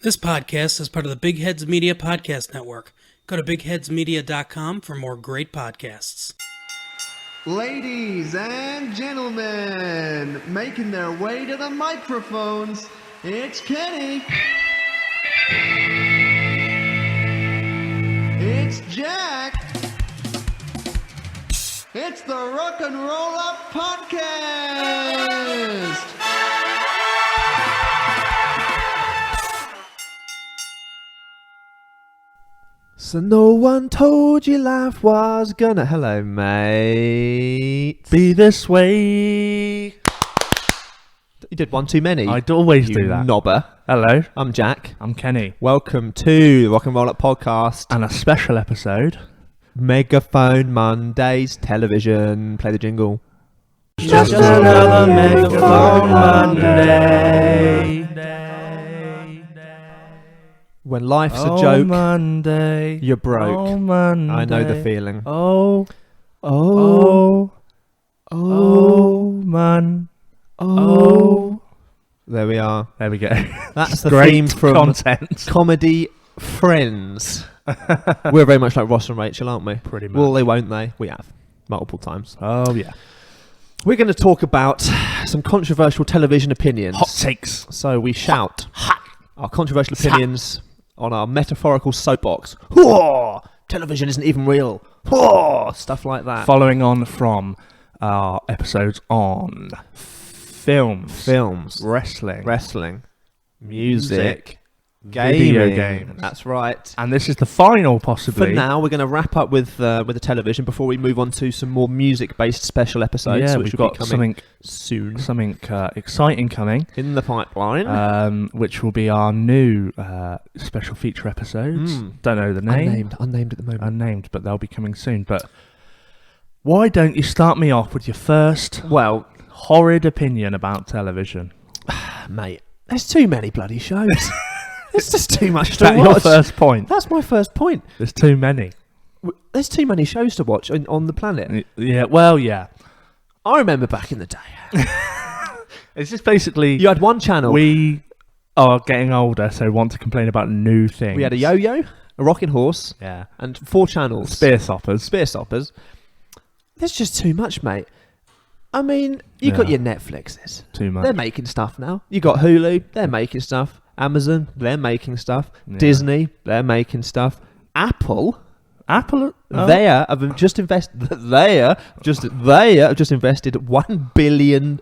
This podcast is part of the Big Heads Media Podcast Network. Go to bigheadsmedia.com for more great podcasts. Ladies and gentlemen, making their way to the microphones, it's Kenny. It's Jack. It's the Rock and Roll Up Podcast. So no one told you life was gonna... Hello, mate. Be this way. You did one too many. I'd always you do that. Knobber. Hello, I'm Jack. I'm Kenny. Welcome to the Rock and Roll Up Podcast. And a special episode. Megaphone Mondays television. Play the jingle. Just another Megaphone Monday. When life's a joke, Monday. you're broke. Oh, Monday. I know the feeling. Oh, man. Oh. There we are. There we go. That's the Great theme from content. Comedy Friends. We're very much like Ross and Rachel, aren't we? Pretty much. Will they, won't they? We have. Multiple times. Oh, yeah. We're going to talk about some controversial television opinions. Hot takes. So we shout our controversial Hot. opinions on our metaphorical soapbox. Whoa! Television isn't even real. Whoa! Stuff like that. Following on from our episodes on films, wrestling, music, video gaming. games. That's right. And this is the final, possibly. For now, we're going to wrap up with the television before we move on to some more music-based special episodes, Yeah, which we've will got be coming something soon exciting coming, in the pipeline. which will be our new special feature episodes. Don't know the name. Unnamed at the moment. Unnamed, but they'll be coming soon. But why don't you start me off with your first horrid opinion about television? Mate, there's too many bloody shows. There's just too much Is to that watch. your first point? That's my first point. There's too many. There's too many shows to watch on the planet. Yeah, well, yeah. I remember back in the day. It's just basically... You had one channel. We are getting older, so want to complain about new things. We had a yo-yo, a rocking horse, Yeah. and 4 channels. Spear soppers. Spear soppers. There's just too much, mate. I mean, you got your Netflixes. Too much. They're making stuff now. You got Hulu. They're making stuff. Amazon. They're making stuff. Yeah. Disney. They're making stuff. Apple. Apple? Oh. They have just invested. They have just invested $1 billion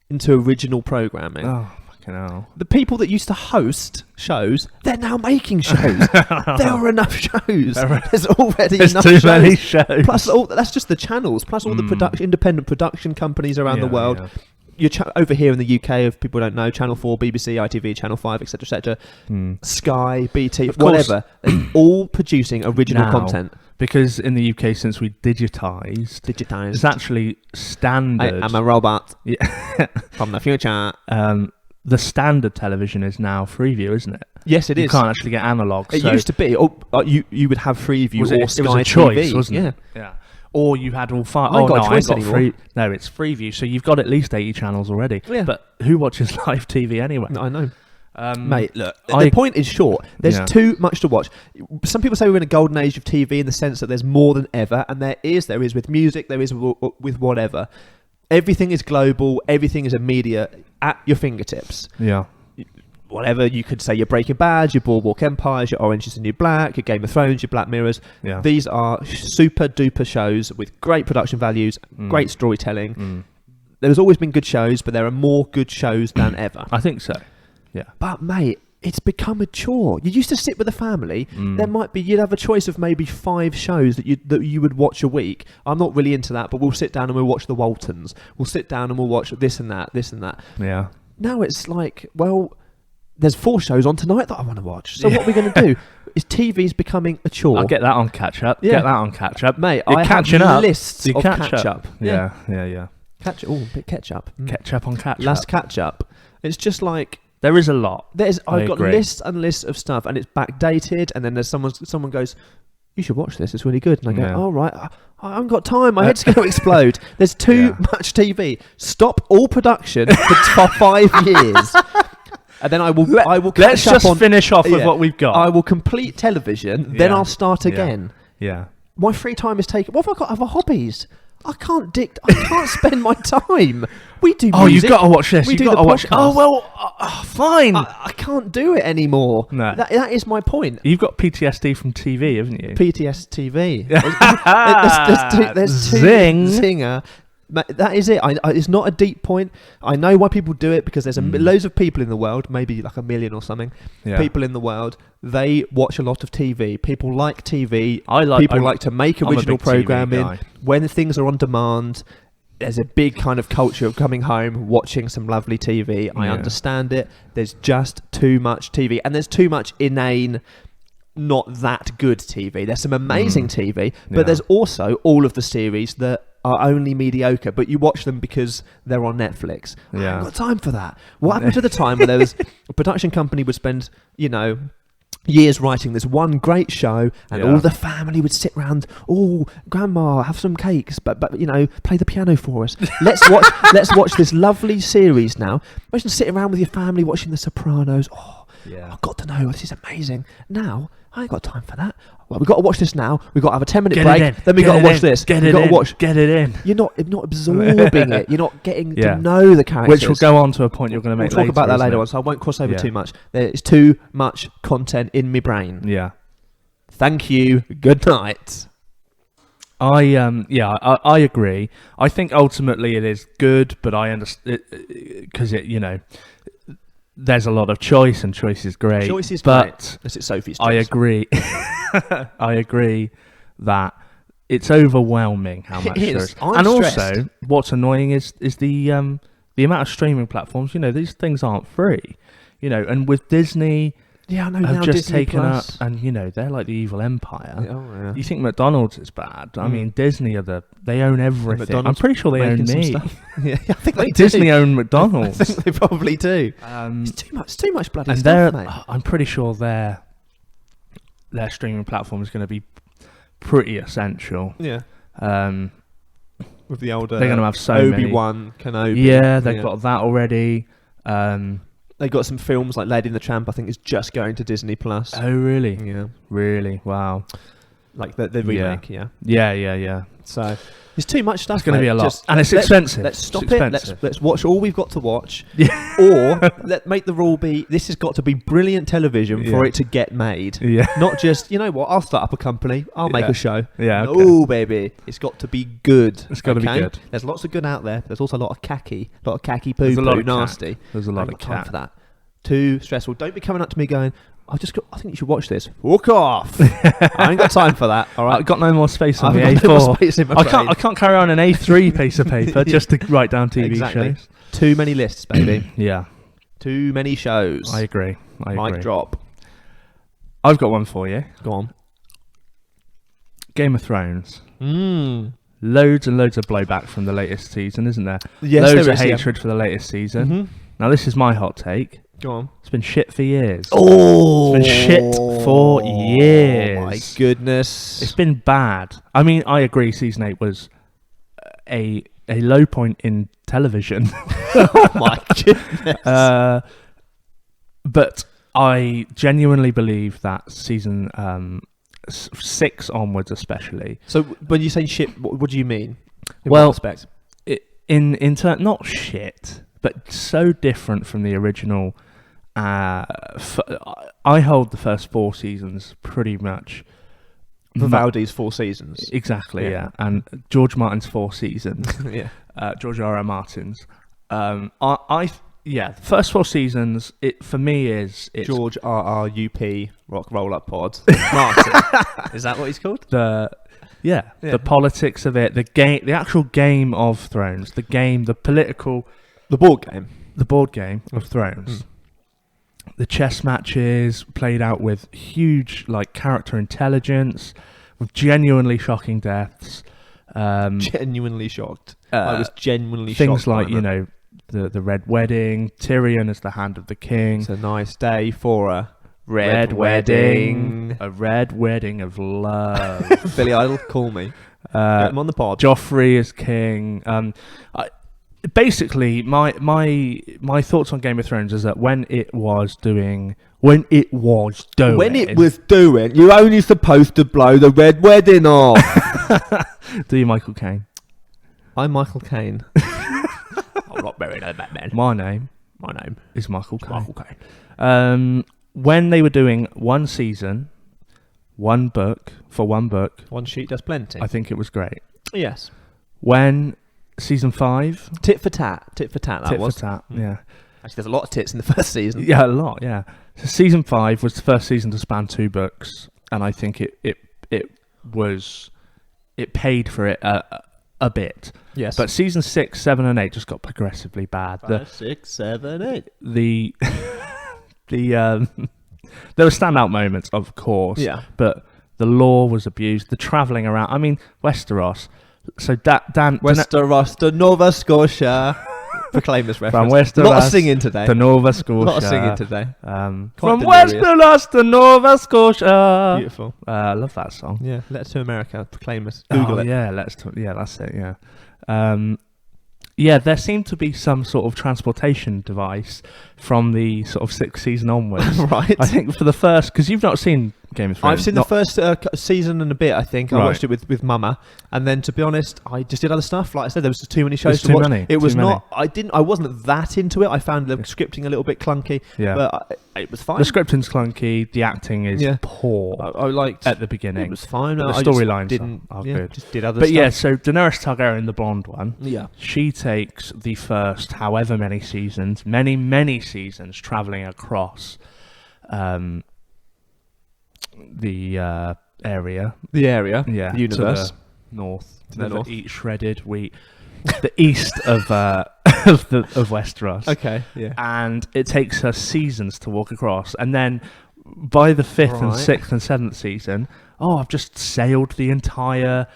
into original programming. Oh, fucking hell. The people that used to host shows, they're now making shows. There are enough shows. There's already There's enough too shows. many shows. Plus, that's just the channels. Plus, all the independent production companies around the world. Yeah. You're over here in the UK, if people don't know, Channel 4, BBC, ITV, Channel 5, etc., etc. Sky, BT, whatever. They're all producing original content. Because in the UK, since we digitised, it's actually standard. I'm a robot Yeah. from the future. The standard television is now Freeview, isn't it? Yes, it is. You can't actually get analogue. It used to be. You would have Freeview or Sky it was a TV. choice, wasn't Yeah. it? Yeah. Or you had all 5. I ain't got a choice anymore. No, it's Freeview, so you've got at least 80 channels already. Yeah. But who watches live TV anyway? I know. Um, Mate, look, the point is short. There's too much to watch. Some people say we're in a golden age of TV in the sense that there's more than ever, and there is with music, there is with whatever. Everything is global, everything is a media at your fingertips. Yeah. Whatever, you could say your Breaking Bad, your Boardwalk Empires, your Orange is the New Black, your Game of Thrones, your Black Mirrors. Yeah. These are super duper shows with great production values, great storytelling. There's always been good shows, but there are more good shows than ever. I think so. Yeah. But mate, it's become a chore. You used to sit with a family. You'd have a choice of maybe 5 shows that you would watch a week. I'm not really into that, but we'll sit down and we'll watch The Waltons. We'll sit down and we'll watch this and that. Yeah. Now it's like, well, there's 4 shows on tonight that I want to watch. So what are we going to do? Is TV's becoming a chore? I'll get that on catch up. Yeah. Get that on catch up. Mate, You're I catching have up. lists You of catch catch-up. Yeah. Catch up. Catch up on catch up. Last catch-up. It's just like... There is a lot. I've got agree. lists and lists of stuff, and it's backdated, and then there's someone goes, you should watch this, it's really good. And I go, all right, I haven't got time, my head's going to explode. There's too much TV. Stop all production for 5 years. and then I will catch Let's up just on, finish off with what we've got. I will complete television, then Yeah. I'll start again. Yeah. My free time is taken. What have I got other hobbies? I can't spend my time. We do music. Oh, you've got to watch this. We You've do got the to watch. podcast. Oh well, fine. I can't do it anymore. No. That is my point. You've got PTSD from TV, haven't you? PTS TV. There's two Zing. zinger. That is it. It's not a deep point. I know why people do it because there's loads of people in the world, maybe like 1 million or something. Yeah. People in the world, they watch a lot of TV. People like TV. People like to make I'm a original big TV programming. guy. When things are on demand, there's a big kind of culture of coming home, watching some lovely TV. I understand it. There's just too much TV, and there's too much inane, not that good TV. There's some amazing TV, but there's also all of the series that are only mediocre, but you watch them because they're on Netflix. I haven't got time for that. What happened to the time where there was a production company would spend, years writing this one great show, and all the family would sit round. Oh, grandma, have some cakes, but play the piano for us. Let's watch this lovely series now. Imagine sitting around with your family watching The Sopranos. Oh, I've got to know, this is amazing. Now I ain't got time for that. Well, we've got to watch this now. We've got to have a 10-minute break. Then we've got to watch this. Get it in. You're not absorbing it. You're not getting to know the characters. Which will go on to a point you're going to make We'll later. talk about that later on, so I won't cross over too much. There's too much content in my brain. Yeah. Thank you. Good night. I agree. I think ultimately it is good, but I understand because there's a lot of choice, and choice is great. Choice is but great. This is Sophie's choice. I agree. I agree that it's overwhelming how much there is. I'm and stressed. Also, what's annoying is the amount of streaming platforms. These things aren't free. And with Disney. Yeah, I know. Have now just Disney taken Plus. up, and they're like the evil empire. Oh, yeah. You think McDonald's is bad? I mean, Disney they own everything. McDonald's I'm pretty sure they own making me. some stuff. Yeah, I think they Disney do. own McDonald's. I think they probably do. It's too much bloody stuff, mate. I'm pretty sure their streaming platform is going to be pretty essential. Yeah. With the older, they're going to have so Obi-Wan Kenobi. Yeah, they've got that already. They got some films like Lady and the Tramp. I think is just going to Disney Plus. Oh, really? Yeah. Really? Wow. Like the remake. Yeah. Yeah. So there's too much stuff. It's going to be a lot, and it's expensive. Let's stop it's it. expensive. Let's watch all we've got to watch. Yeah. Or make the rule be: this has got to be brilliant television for it to get made. Yeah. Not just what. I'll start up a company. I'll make a show. Yeah. No, baby, it's got to be good. It's got to be good. There's lots of good out there. There's also a lot of khaki poo There's a lot of nasty. There's a lot of time cat. for that. Too stressful. Don't be coming up to me going, I think you should watch this. Walk off. I ain't got time for that. All right. I've got no more space on the I've A4. got no more space in my brain. I can't carry on an A3 piece of paper just to write down TV shows. Too many lists, baby. Yeah. Too many shows. I agree. Mic drop. I've got one for you. Go on. Game of Thrones. Loads and loads of blowback from the latest season, isn't there? Yes, loads there of is, hatred for the latest season. Mm-hmm. Now, this is my hot take. Go on. It's been shit for years. Oh, it's been shit for years. Oh my goodness. It's been bad. I mean, I agree. Season 8 was a low point in television. Oh my goodness. But I genuinely believe that season 6 onwards, especially. So when you say shit, what do you mean? In Well, what respect? Not shit, but so different from the original. I hold the first 4 seasons pretty much. Vivaldi's 4 seasons. Exactly, yeah. And George Martin's 4 seasons. Yeah. George R.R. Martin's. The first 4 seasons, for me it's George RRUP, Rock Roll Up Pod. Martin. Is that what he's called? The politics of it, the game, the actual game of Thrones, the board game of Thrones. The chess matches played out with huge character intelligence, with genuinely shocking deaths. Genuinely shocked. I was genuinely things shocked. Things like the Red Wedding, Tyrion as the Hand of the King. It's a nice day for a red wedding. A red wedding of love. Billy Idol, call me. Get him on the pod. Joffrey as king. basically, my thoughts on Game of Thrones is that when it was doing, you're only supposed to blow the red wedding off. Do you, Michael Caine? I'm Michael Caine. I'm not very no Batman. My name is Michael Caine. Michael Caine. When they were doing one season, one book, One sheet does plenty. I think it was great. Yes. When season 5, Tit for tat. yeah. Actually, there's a lot of tits in the first season. Yeah, a lot, yeah. So season 5 was the first season to span 2 books, and I think it paid for it a bit. Yes. But season 6, 7, and 8 just got progressively bad. 5, 6, 7, 8. There were standout moments, of course. Yeah. But the lore was abused. The travelling around. I mean, Westeros. So Westeros to Nova Scotia. Proclaim this reference. From Westeros. A lot of singing today. To Nova Scotia. A lot of singing today. From delirious. Westeros to Nova Scotia. Beautiful. I love that song. Yeah. Letter to America. Proclaim us. Google it. Yeah, that's it. Yeah. Yeah, there seemed to be some sort of transportation device from the sort of 6th season onwards. Right. I think for the first, because you've not seen Game of Thrones. I've seen the first season and a bit, I think. I Right. watched it with Mama. And then, to be honest, I just did other stuff. Like I said, there was just too many shows There's to too watch. many, It was too many. not... I wasn't that into it. I found the scripting a little bit clunky. Yeah. But it was fine. The scripting's clunky. The acting is Yeah. poor I liked... at the beginning. It was fine. The I just storylines didn't... are yeah, good. just did other But stuff. yeah, so Daenerys Targaryen, the blonde one, Yeah. she takes the first however many seasons, many seasons, travelling across the area. The area. Yeah, The universe. to the north. To the Never north. eat shredded wheat. The east of of Westeros. Okay, yeah. And it takes her seasons to walk across, and then by the 5th and Right. 6th and 7th season, I've just sailed the entire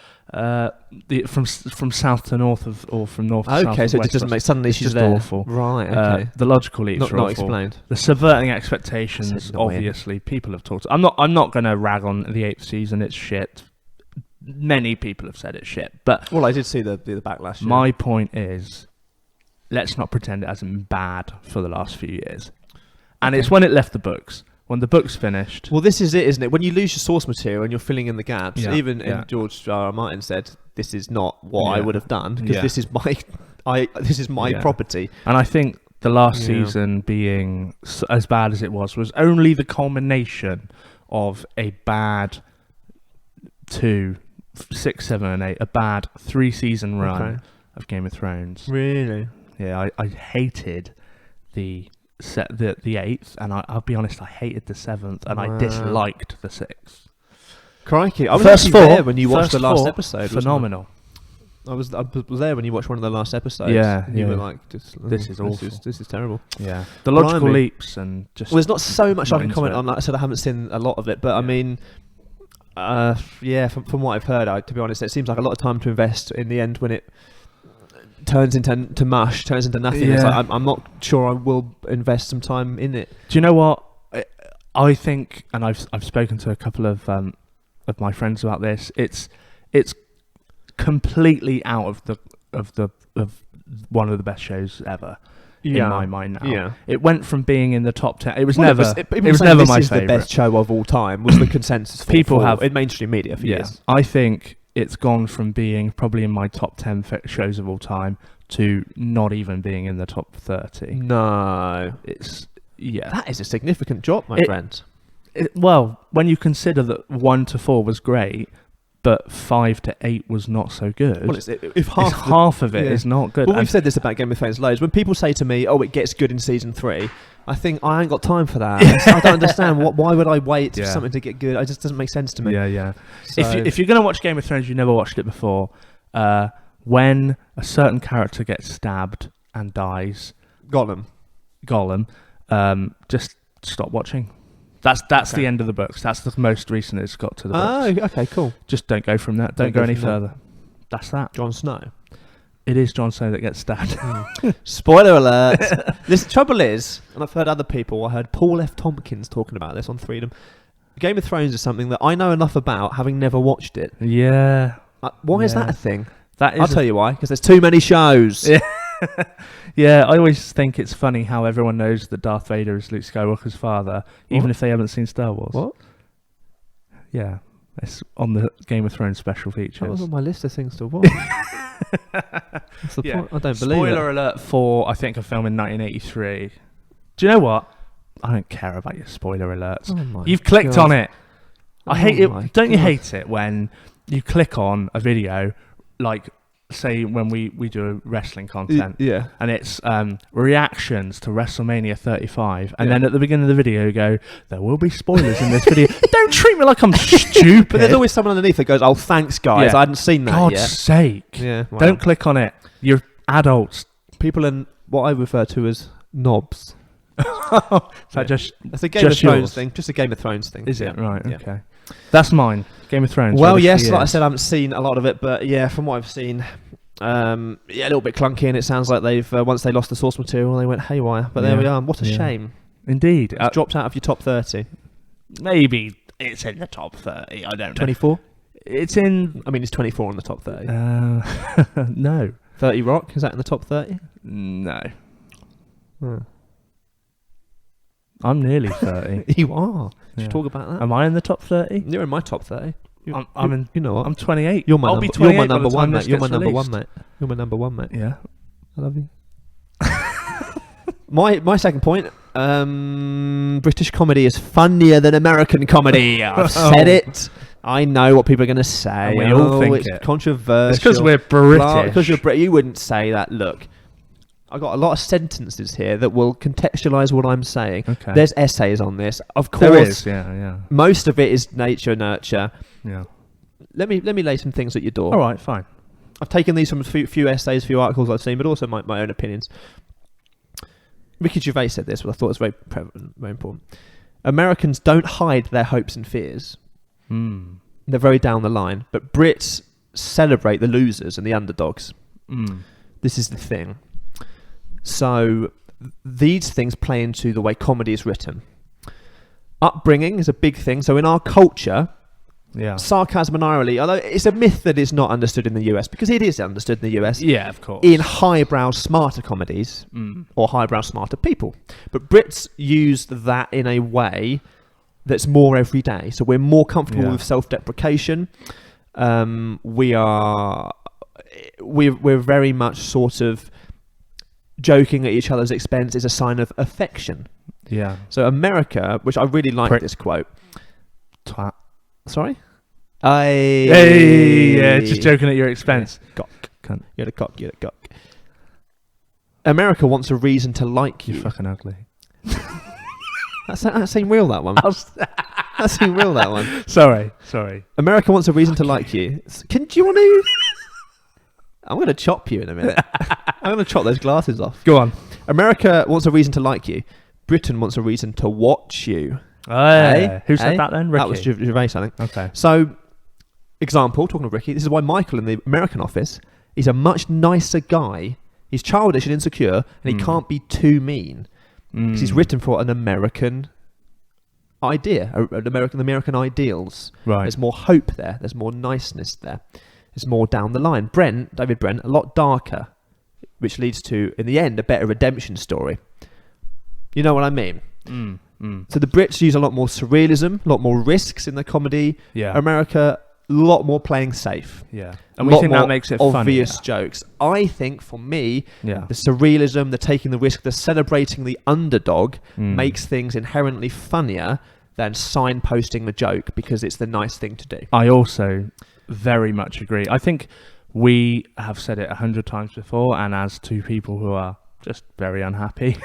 from south to north or from north to south. Okay, of so it just doesn't Westeros. make... Suddenly It's she's just there. awful. Right, okay. The logical leaps Not are awful. explained. The subverting expectations, That's annoying. obviously, people have talked. I'm not going to rag on the 8th season. It's shit. Many people have said it's shit, but Well, I did see the backlash. Yeah. my point is, let's not pretend it hasn't been bad for the last few years. And Okay. it's when it left the books. When the book's finished. Well, this is it, isn't it? When you lose your source material and you're filling in the gaps, Yeah, even yeah. and George R. R. Martin said, "This is not what I Yeah. would have done because Yeah. this is my Yeah. property." And I think the last Yeah. season being as bad as it was only the culmination of a bad 2, 6, 7, and 8, a bad 3-season run Okay. of Game of Thrones. Really? Yeah, I hated the 8th, and I'll be honest, I hated the 7th, and I Wow. disliked the 6th. Crikey! I was First actually four, there when you watched the first last four, episode. wasn't Phenomenal. I was there when you watched one of the last episodes. Yeah, and you yeah. were like, This is awful. This is terrible." Yeah, the logical Blimey. leaps and just. Well, there's not so much I not can into comment it. on. Like I said, I haven't seen a lot of it, but I Yeah. mean, yeah, from what I've heard, to be honest, it seems like a lot of time to invest in the end when it turns into mush, turns into nothing. It's Yeah. like, I'm not sure I will invest some time in it. Do you know what? I think, and I've spoken to a couple of my friends about this. It's completely out of one of the best shows ever in my mind now. Yeah. It went from being in the top 10. It was Well, never. people It was saying never this my is favorite. the best show of all time. Was the consensus? People have- in mainstream media for years. I think it's gone from being probably in my top 10 shows of all time to not even being in the top 30. No, It's yeah. that is a significant drop, my It- friend. Well, when you consider that 1 to 4 was great, but 5 to 8 was not so good. Well, if half of it is not good. Well, we've And said this about Game of Thrones loads. When people say to me, "Oh, it gets good in season 3," I think I ain't got time for that. I don't understand. Why would I wait for Yeah. something to get good? It just doesn't make sense to me. yeah. So, If you're going to watch Game of Thrones, you never watched it before. When a certain character gets stabbed and dies, Gollum. just stop watching. That's Okay. the end of the books. That's the most recent it's got to the Oh, books. okay, cool. Just don't go from that. Don't go any further. That's that. Jon Snow. It is Jon Snow that gets stabbed. Spoiler alert. The trouble is, and I've heard other people, I heard Paul F. Tompkins talking about this on Freedom. Game of Thrones is something that I know enough about, having never watched it. Yeah. Why is Yeah. that a thing? That is I'll tell you why. Because there's too many shows. Yeah. Yeah, I always think it's funny how everyone knows that Darth Vader is Luke Skywalker's father, even if they haven't seen Star Wars. What? Yeah, it's on the Game of Thrones special features. That was on my list of things to watch. That's the point. I don't believe Spoiler alert for, I think, a film in 1983. Do you know what? I don't care about your spoiler alerts. You've clicked on it. I hate it. Don't you hate it when you click on a video, like, say, when we do wrestling content, and it's reactions to WrestleMania 35, and then at the beginning of the video you go, there will be spoilers in this video. Don't treat me like I'm stupid. But there's always someone underneath that goes, oh, thanks, guys. I hadn't seen that God's yet. sake. Yeah, well. Don't click on it. You're adults. People in what I refer to as knobs. That's a Game of Thrones thing. Just a Game of Thrones thing. Is it? Right, okay. That's mine. Game of Thrones. Well, yes, like I said, I haven't seen a lot of it, but yeah, from what I've seen, a little bit clunky, and it sounds like they've once they lost the source material, they went haywire. But there we are. What a shame. Indeed. It's dropped out of your top 30. Maybe it's in the top 30. I don't know. 24? It's in... I mean, it's 24 in the top 30. No. 30 Rock? Is that in the top 30? No. Hmm. I'm nearly 30. You are. Should you talk about that? Am I in the top 30? You're in my top 30. I'm in. You know what? I'm 28. You're my number one, mate. You're my number one, mate. You're my number one, mate. Yeah. I love you. My second point. British comedy is funnier than American comedy. I've said it. I know what people are going to say. And we all think it's it. controversial. It's because we're British. Because you're British. You wouldn't say that. Look. I've got a lot of sentences here that will contextualise what I'm saying. Okay. There's essays on this. Of course. There is, yeah. Most of it is nature, nurture. Yeah. Let me lay some things at your door. All right, fine. I've taken these from a few essays, a few articles I've seen, but also my own opinions. Ricky Gervais said this, but I thought it was very prevalent, very important. Americans don't hide their hopes and fears. They're very down the line. But Brits celebrate the losers and the underdogs. This is the thing. So these things play into the way comedy is written. Upbringing is a big thing. So in our culture, sarcasm and irony, although it's a myth that is not understood in the US, because it is understood in the US. Yeah, of course. In highbrow, smarter comedies or highbrow, smarter people. But Brits use that in a way that's more everyday. So we're more comfortable with self-deprecation. We're very much sort of joking at each other's expense is a sign of affection. Yeah. So America, which I really like this quote. Twat. Sorry? Hey, just joking at your expense. Yeah. Cock. Cunt. You're a cock, you're a cock. America wants a reason to like you. You're fucking ugly. That seemed real, that one. That seemed real, that one. Sorry. America wants a reason to like you. Do you want to... I'm going to chop you in a minute. I'm going to chop those glasses off. Go on. America wants a reason to like you. Britain wants a reason to watch you. Hey? Who said that then? Ricky? That was Gervais, I think. Okay. So, example, talking of Ricky, this is why Michael in the American office, he's a much nicer guy. He's childish and insecure, and he can't be too mean. Because he's written for an American idea, American ideals. Right. There's more hope there. There's more niceness there. It's more down the line. David Brent, a lot darker, which leads to, in the end, a better redemption story. You know what I mean? So the Brits use a lot more surrealism, a lot more risks in the comedy. Yeah. America, a lot more playing safe. Yeah. And we think that makes it obvious funnier. Jokes. I think, for me, the surrealism, the taking the risk, the celebrating the underdog makes things inherently funnier than signposting the joke, because it's the nice thing to do. I also very much agree. I think we have said it 100 times before, and as two people who are just very unhappy,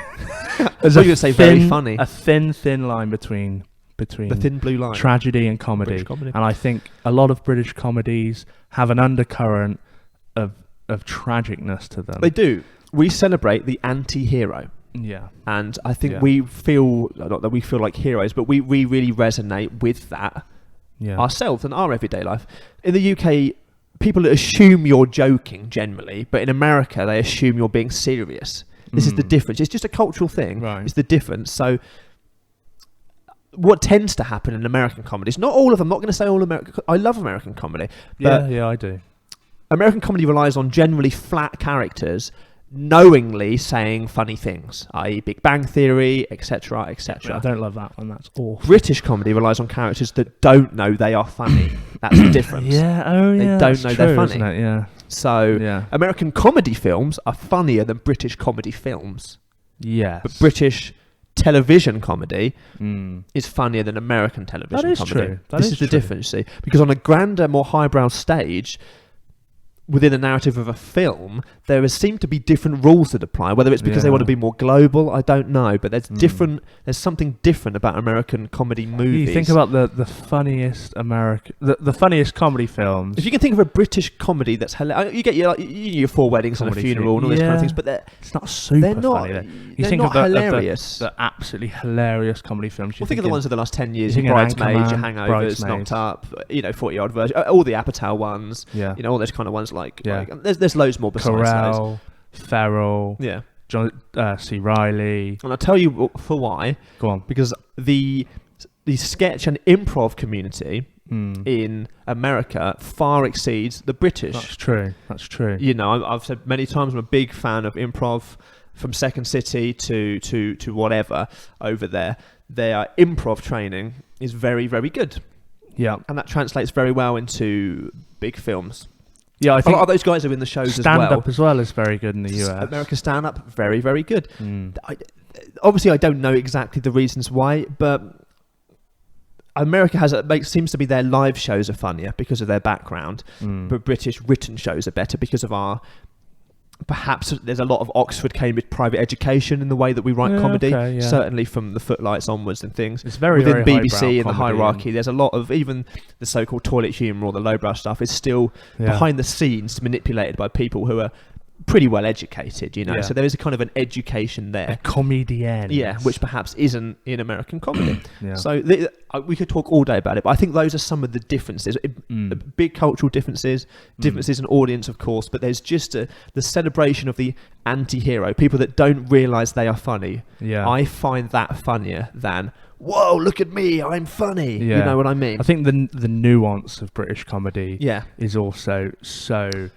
there's very funny. A thin line between the thin blue line, tragedy and comedy. And I think a lot of British comedies have an undercurrent of tragicness to them. They do. We celebrate the anti-hero. Yeah. And I think we feel, not that we feel like heroes, but we really resonate with that ourselves and our everyday life. In the UK, people assume you're joking generally, but in America, they assume you're being serious. This is the difference. It's just a cultural thing. Right. It's the difference. So what tends to happen in American comedies, not all of them, I'm not going to say all American, I love American comedy. Yeah, I do. American comedy relies on generally flat characters knowingly saying funny things, i.e. Big Bang Theory, etc., etc. I don't love that one. That's awful. British comedy relies on characters that don't know they are funny. That's the difference. Yeah, oh yeah. They don't know they're funny. Isn't it? Yeah. So American comedy films are funnier than British comedy films. Yes. But British television comedy is funnier than American television that is comedy. True. This is the difference, you see. Because on a grander, more highbrow stage, within the narrative of a film, there seem to be different rules that apply. Whether it's because they want to be more global, I don't know. But there's there's something different about American comedy movies. You think about the funniest the funniest comedy films. If you can think of a British comedy that's hilarious, you get your Four Weddings and a Funeral and all those kind of things, but it's not super funny. You think of hilarious. The absolutely hilarious comedy films. Think of the ones of the last 10 years: your Bridesmaids, your Hangovers, Knocked Up, 40-Odd Version, all the Apatow ones, all those kind of ones. There's loads more besides those. Ferrell, John C. Reilly, and I'll tell you for why. Go on. Because the sketch and improv community in America far exceeds the British. That's true. You know, I've said many times I'm a big fan of improv, from Second City to whatever over there. Their improv training is very, very good. Yeah, and that translates very well into big films. Yeah, I think a lot of those guys are in the shows as well. Stand-up as well is very good in the US. American stand-up, very, very good. Obviously, I don't know exactly the reasons why, but America seems to be their live shows are funnier because of their background, but British written shows are better because of our... Perhaps there's a lot of Oxford, Cambridge private education in the way that we write comedy. Certainly from the Footlights onwards and things. It's very within very BBC and the hierarchy. There's a lot of even the so-called toilet humour or the lowbrow stuff is still behind the scenes manipulated by people who are pretty well educated, you know. So there is a kind of an education there. A comedian. Yeah, which perhaps isn't in American comedy. So we could talk all day about it, but I think those are some of the differences. Big cultural differences in audience, of course, but there's just the celebration of the anti-hero, people that don't realise they are funny. I find that funnier than, whoa, look at me, I'm funny. You know what I mean? I think the nuance of British comedy is also so...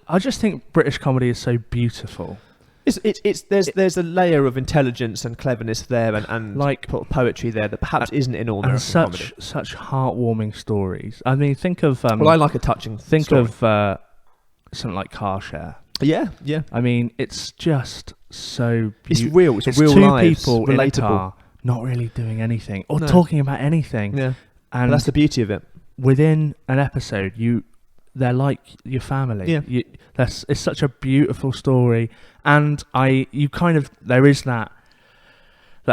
I just think British comedy is so beautiful. There's a layer of intelligence and cleverness there, and like poetry there that perhaps isn't in all American comedy. Such heartwarming stories. I mean, think of I like a touching. Think of something like Car Share. Yeah. I mean, it's just so beautiful. It's real. It's real two lives, people relatable. in a car, not really doing anything or talking about anything. Yeah, and that's the beauty of it. Within an episode, they're like your family. Yeah, it's such a beautiful story, and there is that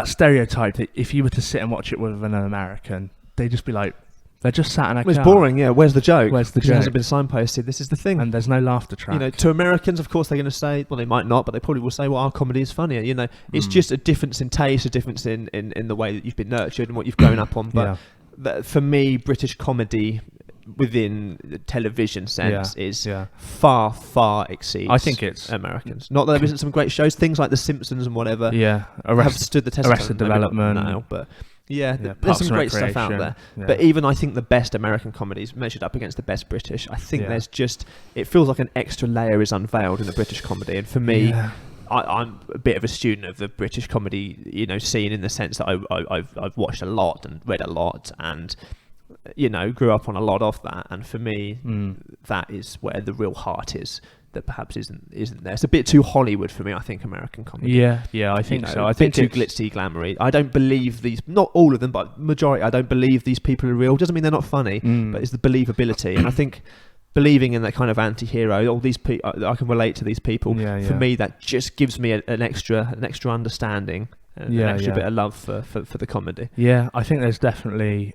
stereotype that if you were to sit and watch it with an American, they'd just be like, they're just sat in a car. It's boring. Yeah, where's the joke? It hasn't been signposted. This is the thing, and there's no laughter track. You know, to Americans, of course, they're going to say, well, they might not, but they probably will say, well, our comedy is funnier. You know, it's just a difference in taste, a difference in the way that you've been nurtured and what you've grown up on. But for me, British comedy within the television sense is far exceeds. I think it's Americans. Not that there isn't some great shows, things like The Simpsons and whatever. Have stood the test. Arrested Development now, but there's some great stuff out there. But even I think the best American comedies measured up against the best British, I think there's just, it feels like an extra layer is unveiled in the British comedy, and for me. I'm a bit of a student of the British comedy, you know, scene in the sense that I've watched a lot and read a lot and, you know, grew up on a lot of that. And for me, that is where the real heart is. That perhaps isn't there. It's a bit too Hollywood for me, I think, American comedy. Yeah, I think so. I think too glitzy, glamoury. I don't believe these. Not all of them, but majority. I don't believe these people are real. Doesn't mean they're not funny, but it's the believability. And I think. Believing in that kind of anti-hero, all these people, I can relate to these people. For me, that just gives me an extra understanding, an extra bit of love for the comedy. Yeah, I think there's definitely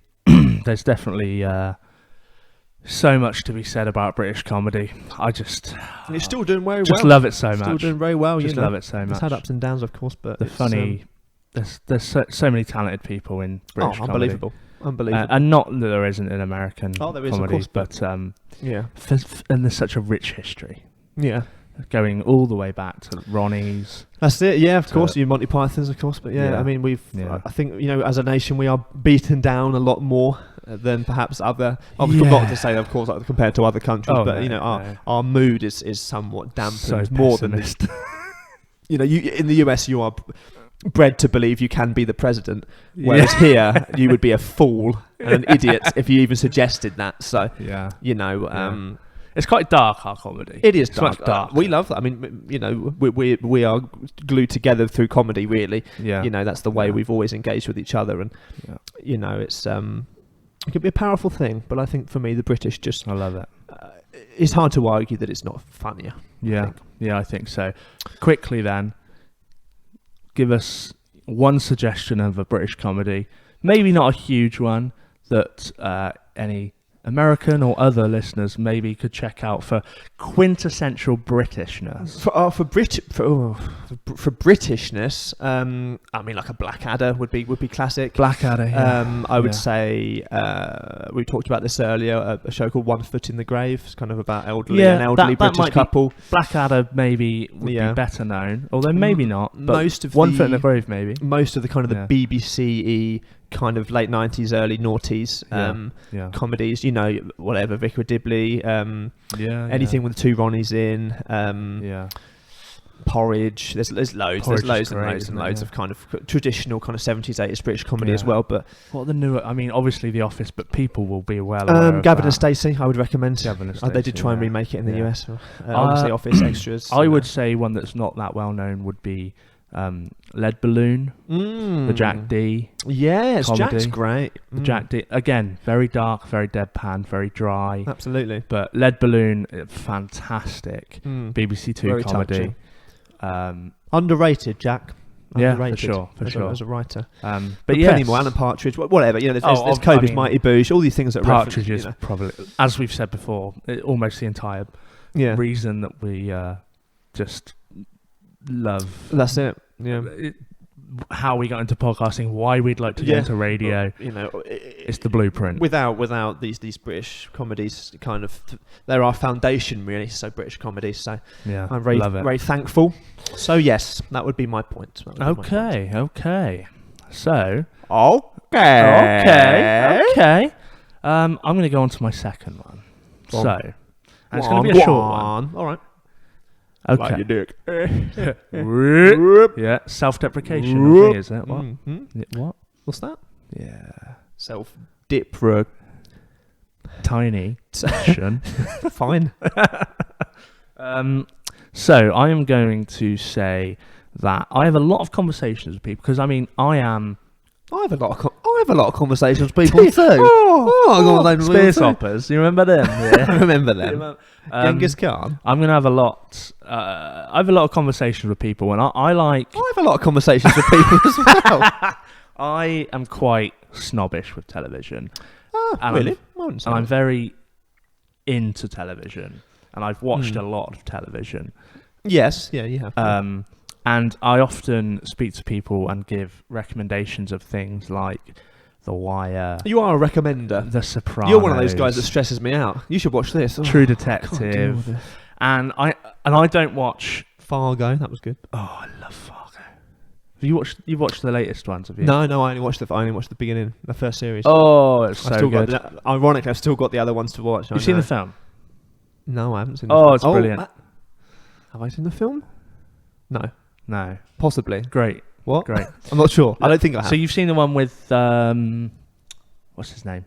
so much to be said about British comedy. And it's still doing very well. Just love it so much. Still doing very well. Just love it so much. It's had ups and downs, of course, but there's so many talented people in British comedy. Unbelievable. And not that there isn't in American there is, comedies, of course, but and there's such a rich history. Yeah. Going all the way back to Ronnie's. That's it, yeah, of course, you Monty Pythons, of course, but I mean, I think, you know, as a nation, we are beaten down a lot more than perhaps other. I've forgotten to say, of course, like, compared to other countries, our mood is somewhat dampened more than this. You in the US, you are bred to believe you can be the president, whereas here you would be a fool and an idiot if you even suggested that. So it's quite dark, our comedy. It is dark. We love that. I mean, we are glued together through comedy, really. Yeah. That's the way we've always engaged with each other, and it's it could be a powerful thing. But I think for me, the British I love it. It's hard to argue that it's not funnier. I think so. Quickly then, give us one suggestion of a British comedy, maybe not a huge one, that any American or other listeners maybe could check out for quintessential Britishness. For Britishness, I mean, like a Blackadder would be classic. Blackadder, yeah. I would say we talked about this earlier. A show called One Foot in the Grave. It's kind of about an elderly British couple. Blackadder maybe would be better known, although maybe not. But most of One Foot in the Grave, maybe. Most of the kind of the BBC-y kind of late 90s, early noughties comedies, whatever, Vicar Dibley, anything with the two Ronnies in, Porridge. There's loads. Porridge, there's loads and loads of kind of traditional kind of 70s, 80s British comedy as well. But what are the newer? I mean, obviously The Office, but people will be well aware of Gavin that. and Stacey, I would recommend. Gavin and Stacey, they did try and remake it in the US. Obviously, Office extras. I would say one that's not that well known would be Lead Balloon, the Jack D. Yes, comedy. Jack's great. The Jack D. Again, very dark, very deadpan, very dry. Absolutely. But Lead Balloon, fantastic. BBC Two very comedy. Underrated, Jack. Underrated. For sure. As a writer. But plenty more. Alan Partridge, whatever. There's Kobe's Mighty Boosh, all these things that Partridge is probably, as we've said before, almost the entire reason that we just love. That's it. How we got into podcasting, why we'd like to get into radio. It's the blueprint. Without these British comedies, kind of they're our foundation, really. So British comedies. So I'm very thankful. So yes, that would be my point. Okay. So okay. I'm going to go on to my second one. And it's going to be a short one. All right. Okay. Like your dick. Yeah, self-deprecation, is that what? What? What's that? Yeah. Self-depre... Tiny. Fine. So, I am going to say that I have a lot of conversations with people, because, I mean, I have a lot of conversations with people too. Space hoppers. You remember them? Yeah. I remember them. Genghis Khan. I'm going to have a lot. I have a lot of conversations with people, and I have a lot of conversations with people as well. I am quite snobbish with television. Really? I'm very into television, and I've watched a lot of television. Yes. Yeah. You have. And I often speak to people and give recommendations of things like The Wire. You are a recommender. The Sopranos. You're one of those guys that stresses me out. You should watch this. True Detective. And I don't watch Fargo. That was good. Oh, I love Fargo. Have you watched the latest ones? Have you? No. I only watched the beginning, the first series. Oh, it's so good. Ironically, I've still got the other ones to watch. You've seen the film? No, I haven't seen the film. Oh, it's brilliant. Have I seen the film? No. Possibly. Great. What? Great. I'm not sure. I don't think I have. So you've seen the one with what's his name?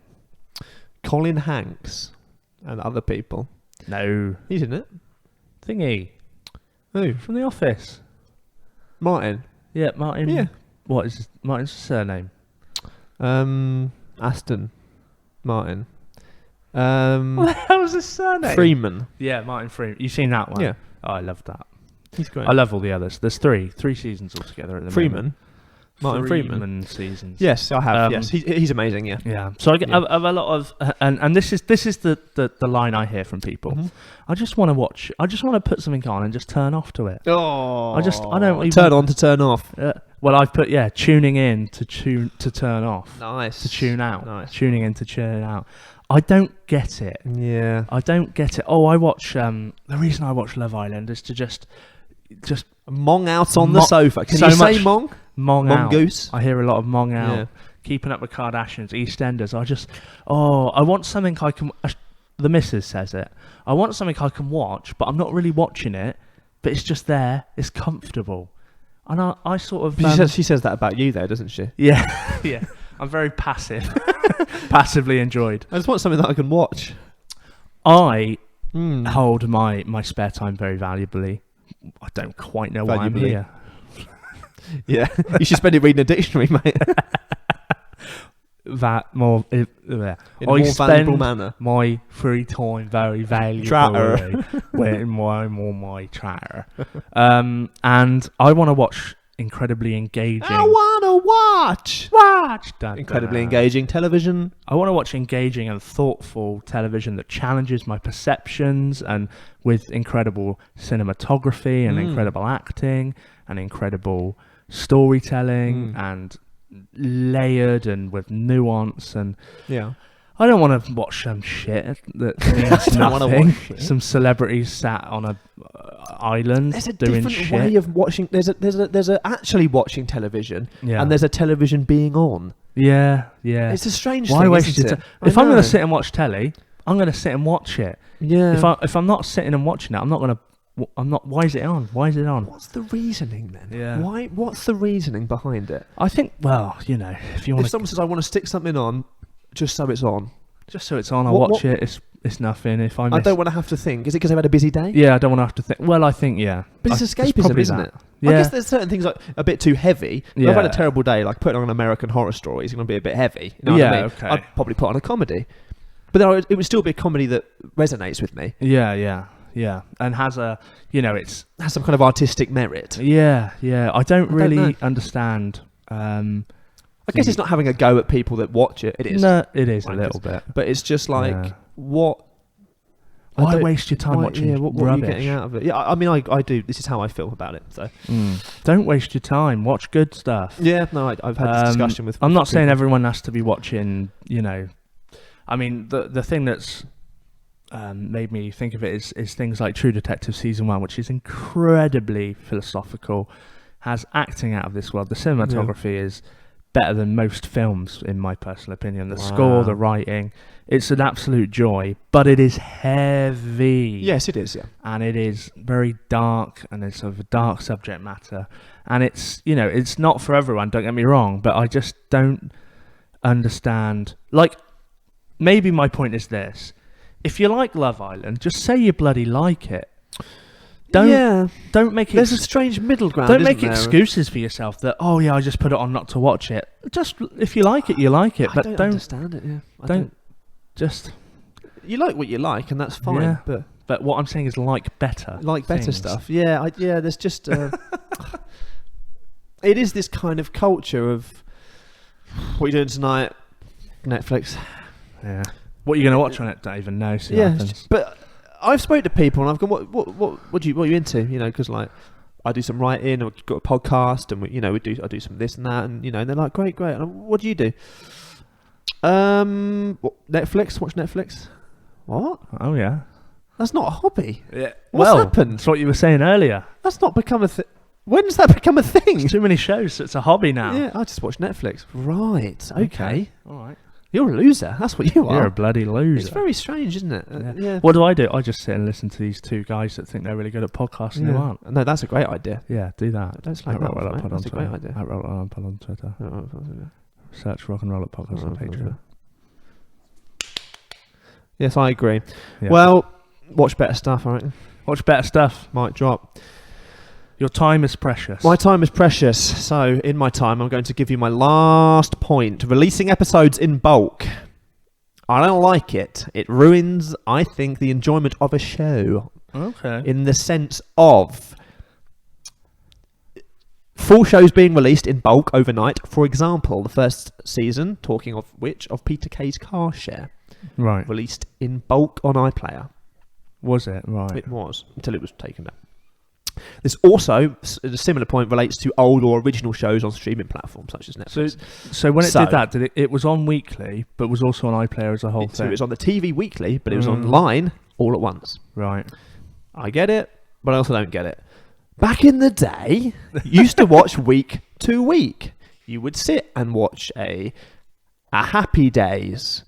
Colin Hanks and other people. No. He's in it. Thingy. Who? From The Office. Martin. Yeah, Martin. Yeah. What is Martin's surname? Aston Martin. What the hell is his surname? Freeman. Yeah, Martin Freeman. You've seen that one? Yeah. Oh, I love that. He's great. I love all the others. There's three seasons altogether at the moment. Martin Freeman seasons. Yes, I have. Yes, he's amazing. Yeah. Yeah. So I have a lot of, and this is the line I hear from people. Mm-hmm. I just want to watch. I just want to put something on and just turn off to it. Oh. I don't even, turn on to turn off. Well, I've put tuning in to turn off. Nice. To tune out. Nice. Tuning in to tune out. I don't get it. Yeah. I don't get it. Oh, I watch. The reason I watch Love Island is to just mong out on the sofa. Can you say mong? Mong out. Mongoose. I hear a lot of mong out. Keeping Up with Kardashians, EastEnders. I want something I can. The missus says it. I want something I can watch, but I'm not really watching it. But it's just there. It's comfortable, and I sort of. She says that about you, though, doesn't she? Yeah, yeah. I'm very passive, passively enjoyed. I just want something that I can watch. I hold my spare time very valuably. I don't quite know why I'm here. Yeah, you should spend it reading a dictionary, mate. That more in a more valuable manner. My free time very valuably when I'm on my chatter. And I want to watch incredibly engaging. I want to watch incredibly engaging television. I want to watch engaging and thoughtful television that challenges my perceptions, and with incredible cinematography and incredible acting and incredible storytelling and layered and with nuance. And I don't want to watch some shit that means nothing. Some celebrities sat on a island there's a doing different shit. way of watching. There's a actually watching television, and there's a television being on. Yeah. It's a strange Why thing. waste your time? If I'm going to sit and watch telly, I'm going to sit and watch it. Yeah. If I'm not sitting and watching it, I'm not going to. Why is it on? What's the reasoning then? Yeah. What's the reasoning behind it? I think. Well, if you want. If someone says I want to stick something on, just so it's on. I'll watch it. It's nothing. If I don't want to have to think. Is it because I've had a busy day? Yeah, I don't want to have to think. Well, I think But it's escapism, isn't it? Yeah. I guess there's certain things like a bit too heavy. Yeah. I've had a terrible day. Like putting on an American Horror Story is going to be a bit heavy. You know what I mean? Okay. I'd probably put on a comedy, but then it would still be a comedy that resonates with me. Yeah, and has a, it's has some kind of artistic merit. Yeah. I don't really understand. I guess it's not having a go at people that watch it. It is. No, it is a little bit. But it's just like, what? Why waste your time watching what rubbish? What are you getting out of it? Yeah, I mean, I do. This is how I feel about it. So don't waste your time. Watch good stuff. Yeah, no, I've had this discussion with. I'm not saying everyone has to be watching. I mean, the thing that's made me think of it is things like True Detective Season 1, which is incredibly philosophical, has acting out of this world. The cinematography is better than most films, in my personal opinion. The score, the writing, it's an absolute joy, but it is heavy. Yes, it is, yeah. And it is very dark, and it's of a dark subject matter. And it's, it's not for everyone, don't get me wrong, but I just don't understand. Like, maybe my point is this. If you like Love Island, just say you bloody like it. Don't make it. There's a strange middle ground. Don't make excuses for yourself that I just put it on not to watch it. Just if you like it, you like it. But don't understand it. Yeah, don't just. You like what you like, and that's fine. Yeah, but what I'm saying is better stuff. Yeah, there's just. It is this kind of culture of what are you doing tonight? Netflix. Yeah. What are you going to watch on it? Don't even know. See what happens. But I've spoken to people and I've gone, what are you into? Because like I do some writing, or got a podcast, and I do some this and that, and and they're like, great. And what do you do? Netflix. Watch Netflix. What? Oh yeah. That's not a hobby. Yeah. What's happened? That's what you were saying earlier. That's not become a thing. When does that become a thing? There's too many shows. So it's a hobby now. Yeah, I just watch Netflix. Right. Okay. All right. You're a loser. That's what you are. You're a bloody loser. It's very strange, isn't it? Yeah. What do? I just sit and listen to these two guys that think they're really good at podcasting who aren't. No, that's a great idea. Yeah, do that. Don't slag that off, mate. That's a great idea. At Roll Up Pod on Twitter. Search Rock and Roll Up Podcast on Patreon. Yes, I agree. Yeah. Well, watch better stuff, I reckon. Watch better stuff. Might drop. Your time is precious. My time is precious. So, in my time, I'm going to give you my last point. Releasing episodes in bulk. I don't like it. It ruins, I think, the enjoyment of a show. Okay. In the sense of full shows being released in bulk overnight. For example, the first season, talking of which, of Peter Kay's Car Share. Right. Released in bulk on iPlayer. Was it? Right. It was, until it was taken down. This also, at a similar point, relates to old or original shows on streaming platforms such as Netflix. So when it did that, it was on weekly, but was also on iPlayer as a whole thing? So it was on the TV weekly, but it was online all at once. Right. I get it, but I also don't get it. Back in the day, used to watch week to week. you would sit and watch a Happy Days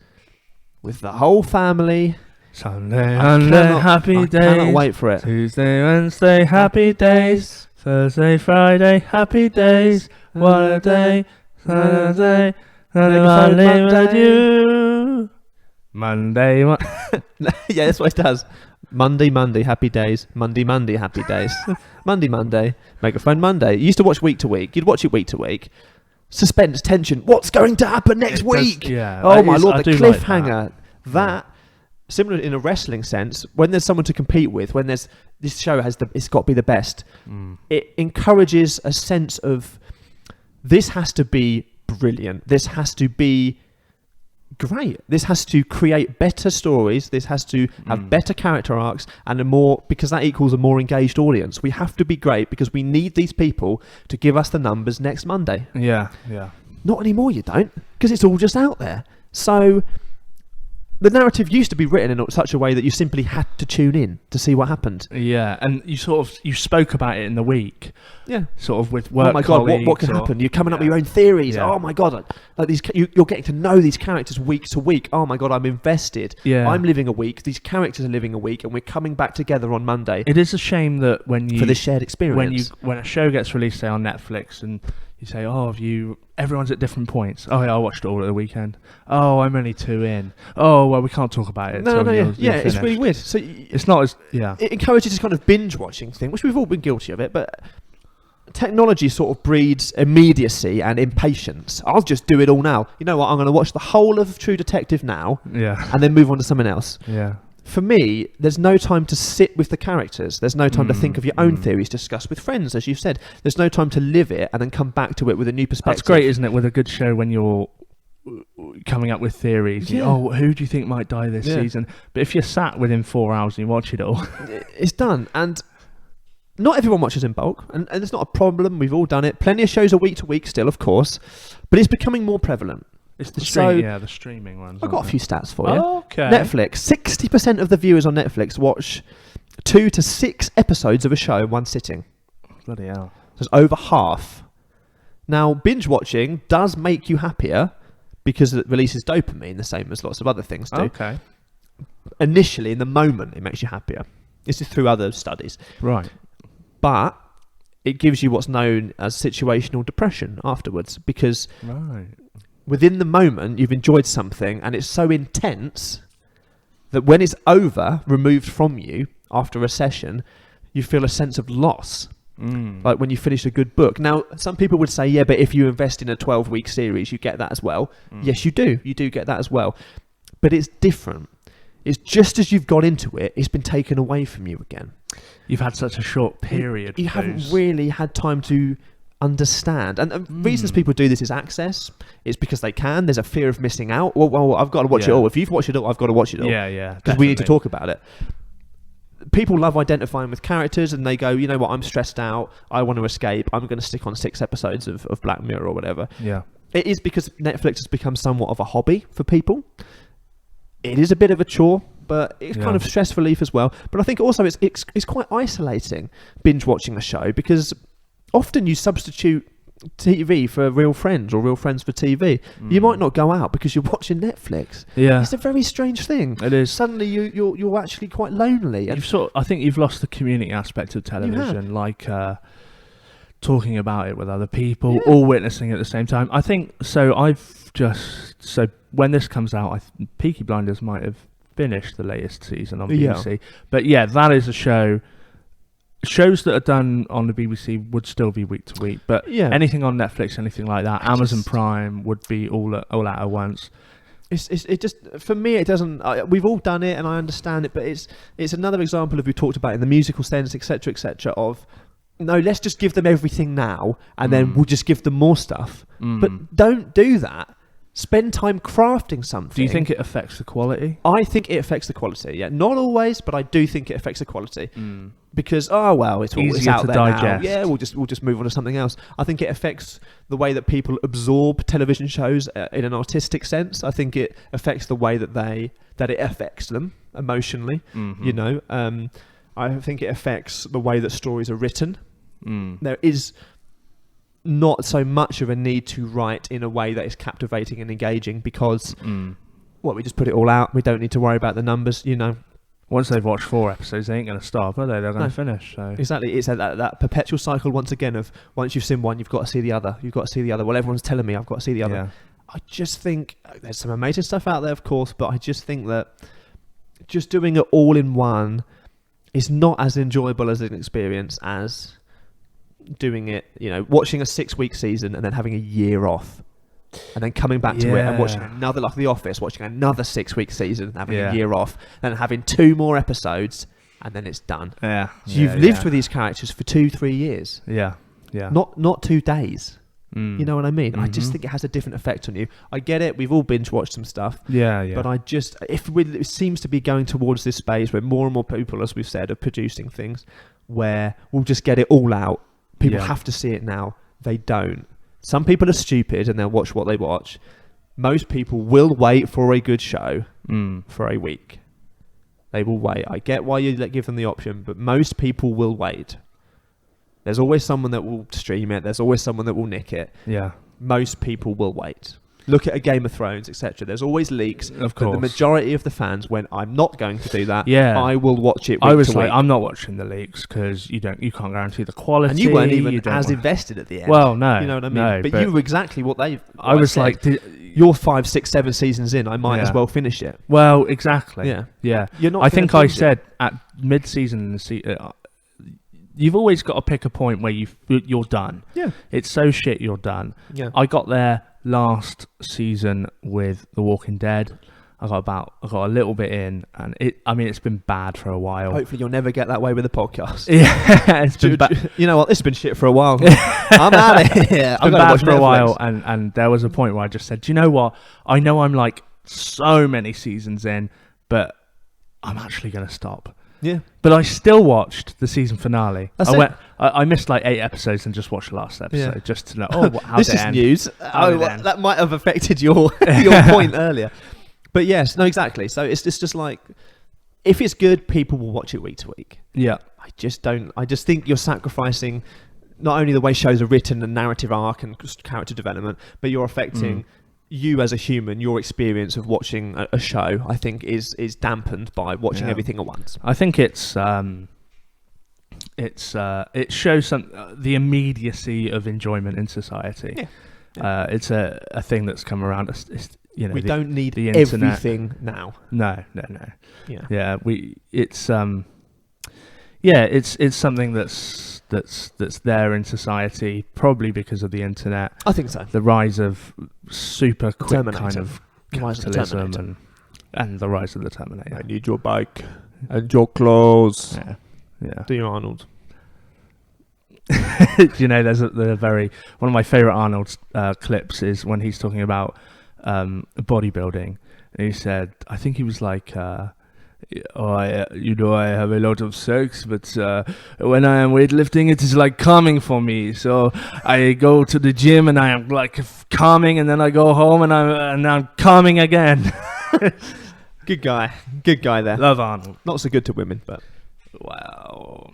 with the whole family. Sunday, Monday, happy days. I cannot wait for it. Tuesday, Wednesday, happy days. Thursday, Friday, happy days. What a day, Saturday, Monday with you. Monday, yeah, that's what it does. Monday, happy days. Monday, happy days. Monday, Megaphone Monday. You used to watch week to week. You'd watch it week to week. Suspense, tension. What's going to happen next week? Yeah. Oh my lord, the cliffhanger. That, similar in a wrestling sense, when there's someone to compete with, when there's this show it's got to be the best. It encourages a sense of this has to be brilliant. This has to be great. This has to create better stories. This has to have better character arcs and because that equals a more engaged audience. We have to be great because we need these people to give us the numbers next Monday. Yeah. Not anymore, you don't, because it's all just out there. So the narrative used to be written in such a way that you simply had to tune in to see what happened. Yeah, and you spoke about it in the week. Yeah, sort of with work. Oh my god, what could happen? You're coming up with your own theories. Yeah. Oh my god, like these, you're getting to know these characters week to week. Oh my god, I'm invested. Yeah, I'm living a week. These characters are living a week, and we're coming back together on Monday. It is a shame that for this shared experience, when a show gets released, say on Netflix, and you say, everyone's at different points. Oh yeah, I watched it all at the weekend. Oh, I'm only 2 in. Oh well, we can't talk about it. It's really weird. So it's not as It encourages this kind of binge watching thing, which we've all been guilty of it, but technology sort of breeds immediacy and impatience. I'll just do it all now. You know what? I'm going to watch the whole of True Detective now, and then move on to something else. Yeah. For me, there's no time to sit with the characters. There's no time to think of your own theories, discuss with friends, as you've said. There's no time to live it and then come back to it with a new perspective. That's great, isn't it, with a good show when you're coming up with theories. Yeah. Who do you think might die this season? But if you're sat within 4 hours and you watch it all... It's done. And not everyone watches in bulk, and it's not a problem. We've all done it. Plenty of shows are week to week still, of course, but it's becoming more prevalent. It's the the streaming ones. I've got a few stats for you. Okay. Netflix. 60% of the viewers on Netflix watch 2 to 6 episodes of a show in one sitting. Bloody hell. There's over half. Now, binge watching does make you happier because it releases dopamine, the same as lots of other things do. Okay. Initially, in the moment, it makes you happier. This is through other studies. Right. But it gives you what's known as situational depression afterwards, because within the moment you've enjoyed something and it's so intense that when it's over, removed from you after a session, you feel a sense of loss. Like when you finish a good book. Now, some people would say, yeah, but if you invest in a 12-week series, you get that as well. Yes, you do. You do get that as well. But it's different. It's just as you've got into it, it's been taken away from you again. You've had such a short period. You haven't really had time to understand. And reasons people do this is access. It's because they can. There's a fear of missing out. Well, I've got to watch it all. If you've watched it all, I've got to watch it all. Yeah. Because we need to talk about it. People love identifying with characters and they go, you know what, I'm stressed out. I want to escape. I'm going to stick on 6 episodes of Black Mirror or whatever. Yeah. It is because Netflix has become somewhat of a hobby for people. It is a bit of a chore, but it's kind of stress relief as well. But I think also it's quite isolating binge watching a show, because often you substitute TV for real friends or real friends for TV. You might not go out because you're watching Netflix. Yeah, it's a very strange thing. It is. Suddenly you're actually quite lonely. And I think you've lost the community aspect of television, like talking about it with other people, all witnessing at the same time. I think so. When this comes out, Peaky Blinders might have finished the latest season on BBC. But yeah, that is a show. Shows that are done on the BBC would still be week to week, but anything on Netflix, anything like that, Amazon Prime would be all out at once. It just, for me, it doesn't. We've all done it, and I understand it, but it's another example of, we talked about in the musical sense, etc., of, no, let's just give them everything now, and then we'll just give them more stuff. But don't do that. Spend time crafting something. Do you think it affects the quality? I think it affects the quality. Yeah, not always, but I do think it affects the quality. Because it's out there now. Yeah, we'll just move on to something else. I think it affects the way that people absorb television shows in an artistic sense. I think it affects the way that it affects them emotionally. You know, I think it affects the way that stories are written. not so much of a need to write in a way that is captivating and engaging because, we just put it all out. We don't need to worry about the numbers, Once they've watched 4 episodes, they ain't going to stop, are they? They're going to finish. So. Exactly. It's that perpetual cycle, once again, of once you've seen one, you've got to see the other. You've got to see the other. Well, everyone's telling me I've got to see the other. Yeah. I just think there's some amazing stuff out there, of course, but I just think that just doing it all in one is not as enjoyable as an experience as doing it, watching a 6-week season and then having a year off. And then coming back to it and watching another, like The Office, watching another 6-week season, having a year off, then having 2 more episodes, and then it's done. Yeah. So you've lived with these characters for 2-3 years. Yeah. Yeah. Not 2 days. You know what I mean? Mm-hmm. I just think it has a different effect on you. I get it. We've all binge watched some stuff. Yeah, yeah. But it seems to be going towards this space where more and more people, as we've said, are producing things where we'll just get it all out. People have to see it now. They don't. Some people are stupid and they'll watch what they watch. Most people will wait for a good show for a week. They will wait. I get why you give them the option, but most people will wait. There's always someone that will stream it. There's always someone that will nick it. Yeah. Most people will wait. Look at a Game of Thrones, etc. There's always leaks. Of course. But the majority of the fans, when I'm not going to do that, Yeah. I will watch it week I was to like, week. I'm not watching the leaks because you can't guarantee the quality. And you weren't even as invested at the end. Well, no. You know what I mean? No, but you were exactly what they... I was like... You're 5, 6, 7 seasons in. I might as well finish it. Well, exactly. Yeah. Yeah. You're not I think gonna I binge it. said at mid-season in the you've always got to pick a point where you're done. Yeah. It's so shit you're done. Yeah. I got there last season with The Walking Dead. I got a little bit in, and it's been bad for a while. Hopefully you'll never get that way with the podcast. Yeah, it's been bad. You know what? This has been shit for a while. I'm out of here. It's been bad for a while, and there was a point where I just said, do you know what? I know I'm like so many seasons in, but I'm actually going to stop. Yeah. But I still watched the season finale. That's it. I missed like 8 episodes and just watched the last episode just to know. How this did it is end? news. How did it end? That might have affected your point earlier. But yes, no, exactly. So it's just like, if it's good, people will watch it week to week. Yeah. I just think you're sacrificing not only the way shows are written and narrative arc and character development, but you're affecting you as a human. Your experience of watching a show, I think, is dampened by watching everything at once. I think it shows the immediacy of enjoyment in society. Yeah. It's a thing that's come around. We don't need the internet. everything now. No. Yeah. It's something that's there in society, probably because of the internet. I think so. The rise of super quick Terminator. kind of capitalism and the rise of the Terminator. I need your bike and your clothes. Yeah. Do your Arnold. There's one of my favorite Arnold's clips is when he's talking about bodybuilding, and he said, I think he was like, I have a lot of sex, but when I am weightlifting, it is like calming for me. So I go to the gym and I am like calming, and then I go home and I'm calming again. Good guy there. Love Arnold. Not so good to women, but well,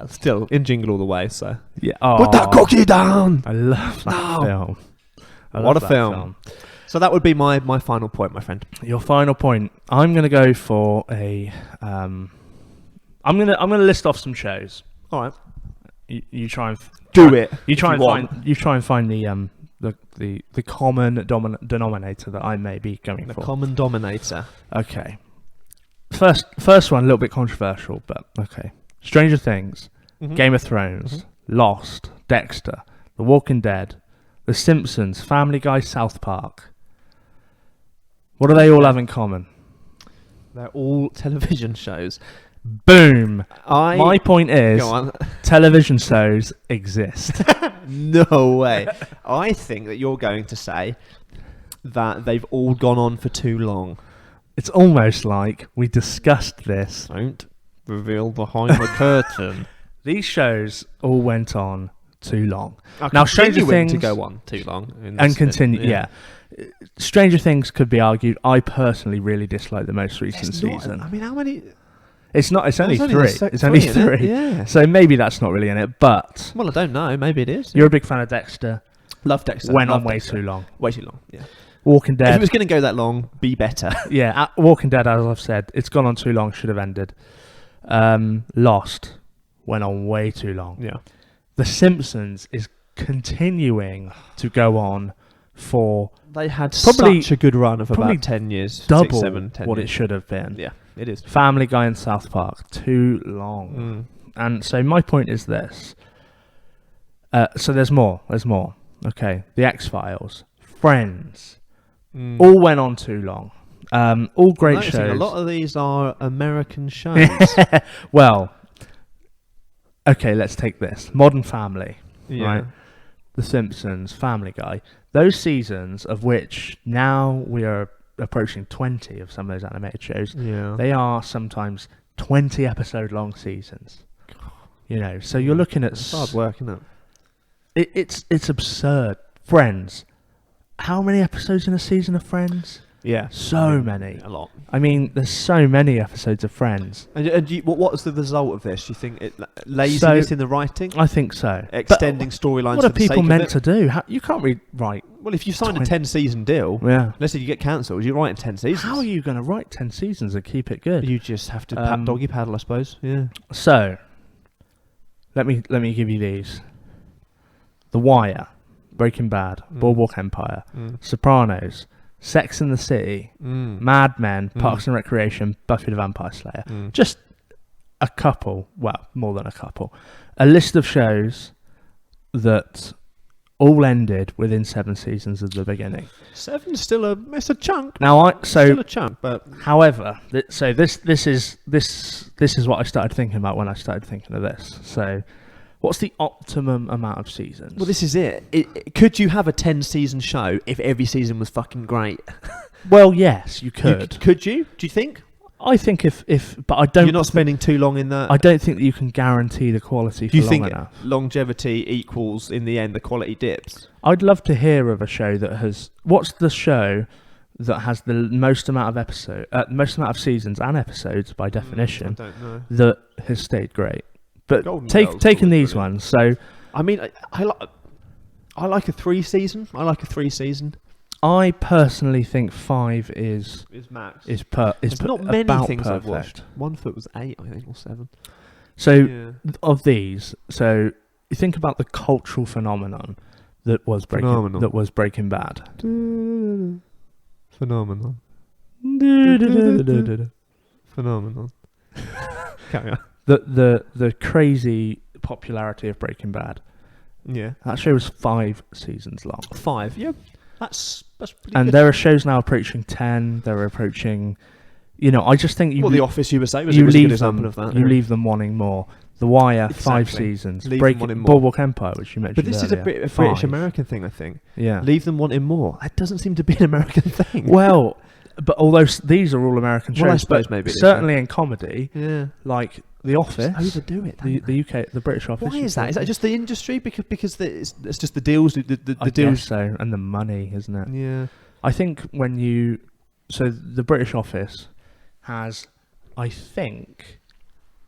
still in Jingle All the Way. So yeah, put that cookie down. I love that film. What a film. So that would be my final point, my friend. Your final point. I'm going to go for a. I'm going to list off some shows. All right. You try and do it. You try and find the common denominator that I may be going for. The common dominator. Okay. First one, a little bit controversial, but okay. Stranger Things, Game of Thrones, Lost, Dexter, The Walking Dead, The Simpsons, Family Guy, South Park. What do they all have in common? They're all television shows. Boom. My point is, Go on. television shows exist. No way. I think that you're going to say that they've all gone on for too long. It's almost like we discussed this. Don't reveal behind the curtain. These shows all went on too long. Now, Stranger Things to go on too long and continue. Yeah. Stranger Things could be argued. I personally really dislike the most recent season. I mean, how many? It's not. It's only It's only three. the sec- It's only three, isn't it? three. Yeah. So maybe that's not really in it. But Well, I don't know. Maybe it is. you're a big fan of Dexter. Love Dexter. Went Love on way Dexter. too long. Way too long. Yeah. Walking If it Dead. was going to go that long, be better. Yeah, Walking Dead, as I've said, it's gone on too long. Should have ended. Lost went on way too long. Yeah. The Simpsons is continuing to go on for They had Probably- such a good run of probably about 10 years. double 6, 7, 10 what years. it should have been. Yeah, it is. Family Guy and South Park, too long. And so my point is this. So there's more. Okay, The X-Files, Friends, all went on too long. All great Noticing shows. A lot of these are American shows. Well, okay, let's take this. Modern Family, Yeah. right? The Simpsons, Family Guy. Those seasons, of which now we are approaching 20 of some of those animated shows, Yeah. they are sometimes 20 episode long seasons. You know, so you're looking at It's hard work, isn't it? it's absurd. Friends. How many episodes in a season of Friends? Yeah. So many. A lot. I mean, there's so many episodes of Friends. And what was the result of this? Do you think laziness in the writing? I think so. Extending storylines What for are the sake people of meant it? to do? You can't write. Well, if you signed a 20 10-season deal, Yeah. let's say you get cancelled, you write in 10 seasons. How are you going to write 10 seasons and keep it good? You just have to doggy paddle, I suppose. Yeah. So, let me give you these. The Wire, Breaking Bad, Boardwalk Empire, Sopranos, Sex and the City, Mad Men, Parks and Recreation, Buffy the Vampire Slayer. Just a couple, well, more than a couple. A list of shows that all ended within 7 seasons of the beginning. 7's still it's a chunk. Now, Still a chunk, but however, so this is what I started thinking about when I started thinking of this. So, what's the optimum amount of seasons? well, this is it. Could you have a 10-season show if every season was fucking great? Well, yes, you could. Could you? Do you think? I think if but I don't. You're not spending too long in that. I don't think that you can guarantee the quality for Do you long think enough. longevity equals in the end the quality dips? I'd love to hear of a show that has. What's the show that has the most amount of seasons and episodes by definition I don't know. that has stayed great? But Golden Girls taking was these brilliant. ones, so I mean, I like a 3-season. I personally think 5 is max. There's not many about things perfect. I've watched. One Foot was 8, I think, or 7. So Yeah. of these, so you think about the cultural phenomenon that was Phenomenal. Breaking Bad. Phenomenal. Phenomenal. Carry on. The crazy popularity of Breaking Bad. Yeah. That show was 5 seasons long. 5. Yeah. That's pretty And good. there are shows now approaching 10. They're approaching, I just think you The Office USA was you a good leave example them of that. you yeah. leave them wanting more. The Wire, 5 Exactly. seasons. Leave them wanting more. Boardwalk Empire, which you mentioned But this is a earlier, British 5. American thing, I think. Yeah. Leave them wanting more. That doesn't seem to be an American thing. Well, but although these are all American shows, Well, I suppose but maybe it is, certainly in comedy, yeah. like The Office, Just overdo it. the UK, the British Office. Why is that? Is that just the industry? Because it's just the deals. The I deals. guess so, and the money, isn't it? Yeah. I think so the British Office has, I think,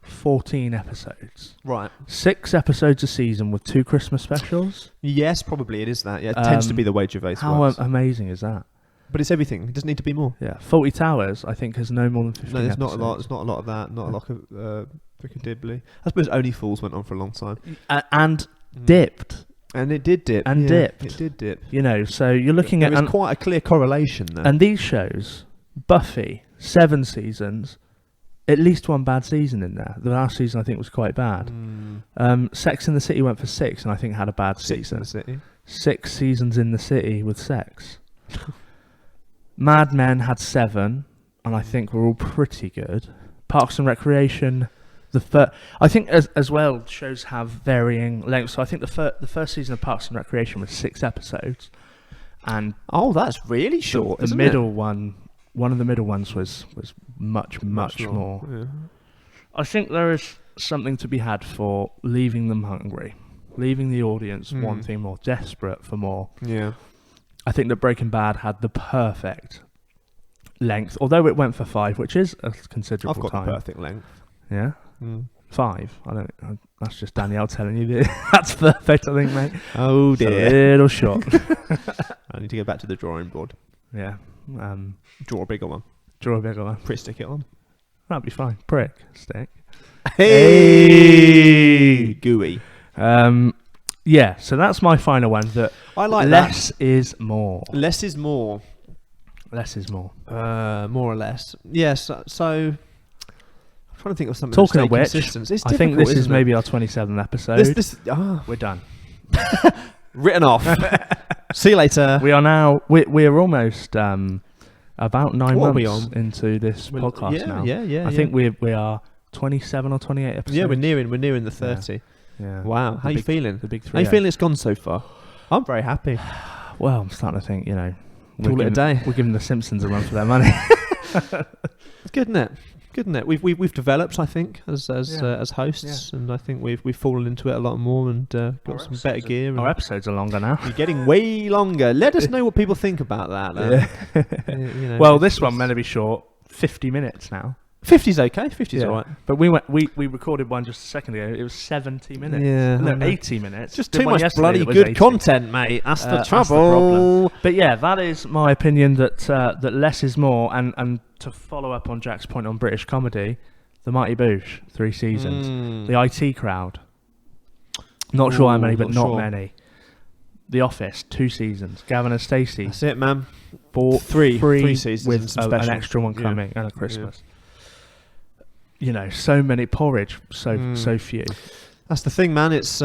14 episodes. Right. 6 episodes a season with 2 Christmas specials. Yes, probably it is that. Yeah, it tends to be the way Gervais How works. amazing is that? But it's everything. It doesn't need to be more. Yeah, 40 Towers, I think, has no more than 15 No, there's episodes. not a lot. There's not a lot of that. Not a lot of Rick and Dibley. I suppose Only Fools went on for a long time. And dipped. And it did dip. And dipped. It did dip. So you're looking at... There is quite a clear correlation there. And these shows, Buffy, 7 seasons, at least 1 bad season in there. The last season I think was quite bad. Sex in the City went for 6 and I think had a bad 6 season. in the City. 6 seasons in the city with sex. Mad Men had 7 and I think were all pretty good. Parks and Recreation, I think as well shows have varying lengths. So I think the first season of Parks and Recreation was 6 episodes, and That's really short. the isn't middle it? one of the middle ones was much more. Yeah. I think there is something to be had for leaving them hungry, leaving the audience wanting more, desperate for more. Yeah. I think that Breaking Bad had the perfect length, although it went for 5, which is a considerable I've got time. the perfect length. Yeah? Mm. 5. That's just Danielle telling you that. That's perfect, I think, mate. Oh, It's a dear. little short. I need to go back to the drawing board. Yeah. Draw a bigger one. Draw a bigger one. Prick stick it on. That'd be fine. Prick. Stick. Hey! Gooey. Yeah, so that's my final one. That I like less is more. Less is more. Less is more. More or less. Yes. So I'm trying to think of something. Talking of that's which, consistent. It's I think this is isn't it? maybe our 27th episode. We're done. Written off. See you later. We are now. We're almost about 9 What are we months into this podcast now. Yeah. I think we are 27 or 28 episodes. Yeah, we're nearing the 30. Yeah. Wow. How are you feeling? The big 3. How are you feeling? It's gone so far. I'm very happy. Well, I'm starting to think. Call it a day. We're giving the Simpsons a run for their money. It's good, isn't it? We've developed, I think, as hosts, and I think we've fallen into it a lot more and got some better gear. Our episodes are longer now. You're getting way longer. Let us know what people think about that. Well, this one meant to be short. 50 minutes now. 50's okay. 50's alright. But we recorded one just a second ago. It was 70 minutes. Yeah. No, 80 minutes. Just Did too one much yesterday bloody that was good 80. content, mate. That's the That's trouble. the problem. But yeah, that is my opinion that that less is more. And to follow up on Jack's point on British comedy, The Mighty Boosh, 3 seasons. The IT Crowd, not sure how many, but not many. The Office, 2 seasons. Gavin and Stacey. That's it, man. Three seasons with an extra one coming and a Christmas. So many. Porridge, so few. That's the thing, man. It's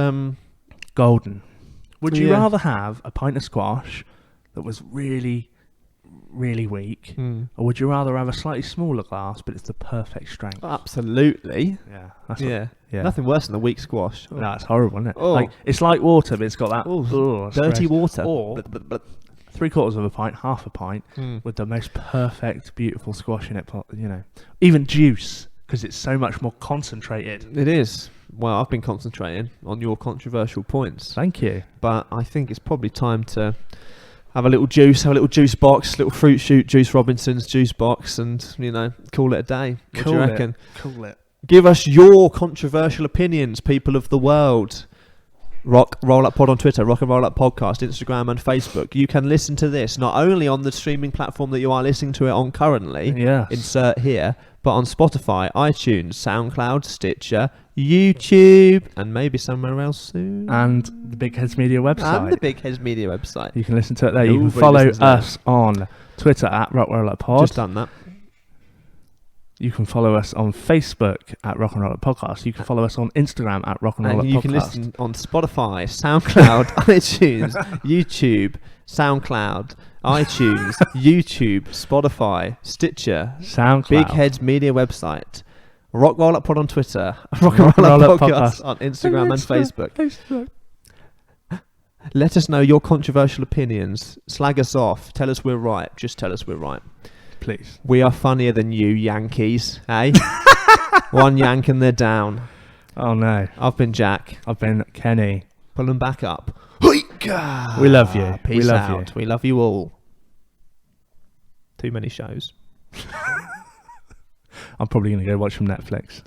Golden. Would you rather have a pint of squash that was really, really weak, or would you rather have a slightly smaller glass but it's the perfect strength? Absolutely. Yeah. Nothing worse than a weak squash. No, it's horrible, isn't it? Oh. Like, it's like water, but it's got that dirty water. Or 3/4 of a pint, half a pint, with the most perfect, beautiful squash in it. Even juice, because it's so much more concentrated. It is. Well, I've been concentrating on your controversial points. Thank you. But I think it's probably time to have a little juice box, little fruit shoot, Juice Robinson's juice box, and call it a day. What do you reckon? Cool it. Give us your controversial opinions, people of the world. Rock Roll Up Pod on Twitter, Rock and Roll Up Podcast, Instagram and Facebook. You can listen to this not only on the streaming platform that you are listening to it on currently, insert here, but on Spotify, iTunes, SoundCloud, Stitcher, YouTube, and maybe somewhere else soon. And the Big Heads Media website. You can listen to it there. You can follow us on Twitter at Rock Roll Up Pod. Just done that. You can follow us on Facebook at Rock and Roll Up Podcast. You can follow us on Instagram at Rock and Roll Up Podcast. You can listen on Spotify, SoundCloud, iTunes, YouTube, SoundCloud, iTunes, YouTube, Spotify, Stitcher, SoundCloud, Big Heads Media website, Rock Roll Up Pod on Twitter, Rock and Roll Up Podcast on Instagram and Facebook. Let us know your controversial opinions. Slag us off. Tell us we're right. Just tell us we're right. Please. We are funnier than you, Yankees, eh? One yank and they're down. Oh no. I've been Jack. I've been Kenny. Pull them back up. We love you. Peace we love out. You. We love you all. Too many shows. I'm probably going to go watch some Netflix.